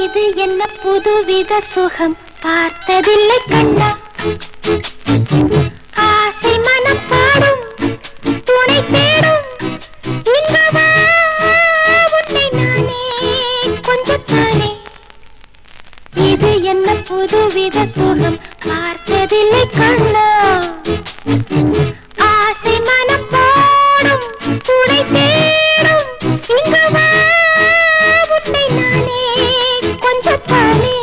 இது என்ன புதுவித சுகம் பார்த்ததில்லை கண்ணா. ஆசை மனம் பாடும் துணை தேடும் இன்பமா உன்னை நானே கொஞ்சத்தானே. இது என்ன புதுவித சுகம் பார்த்ததில்லை கண்ணா. ஆசை மனம் பாடும் துணை தேடும் இன்பமா உன்னை நானே கொஞ்சத்தானே.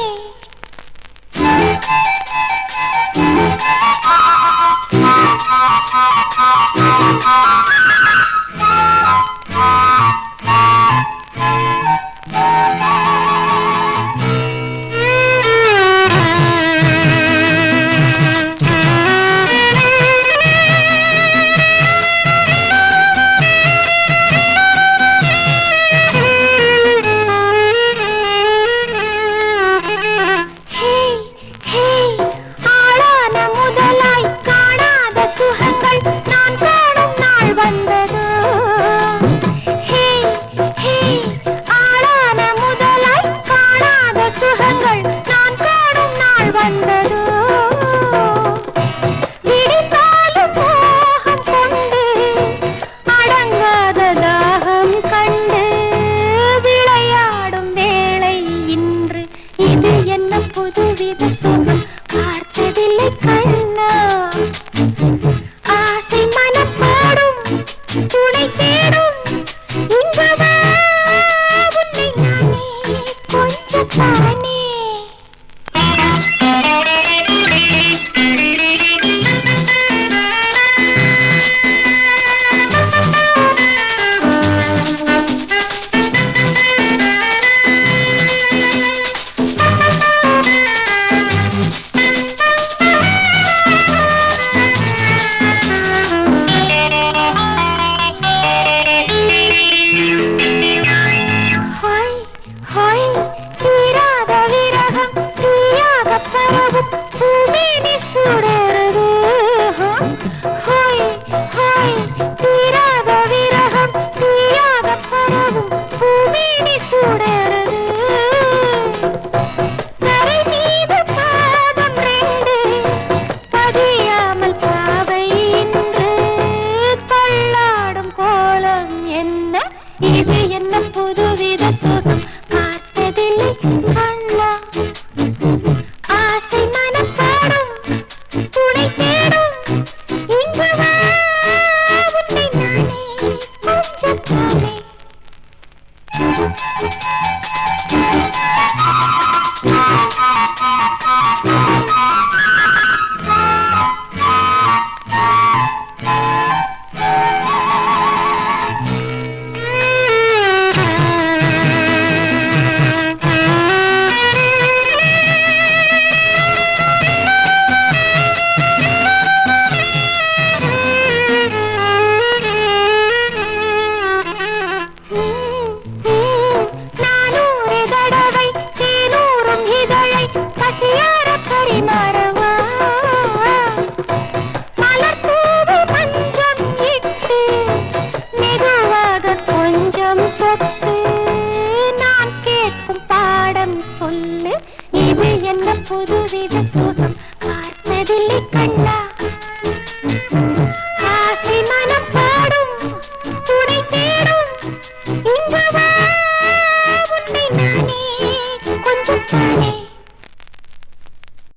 புதுவித சுகம் பார்த்ததில்லை கண்ணா. ஆசை மனம் பாடும் துணை தேடும் இன்பமா உன்னை நானே கொஞ்சத்தானே. இது என்ன புதுவித சுகம் பார்த்ததில்லை கண்ணா. ஆசை மனம் பாடும் துணை தேடும் இன்பமா உன்னை நானே கொஞ்சத்தானே. நான் கேட்கும் பாடம் சொல்லு. இது என்ன புதுவித சுகம் பார்த்ததில்லை கண்ணா.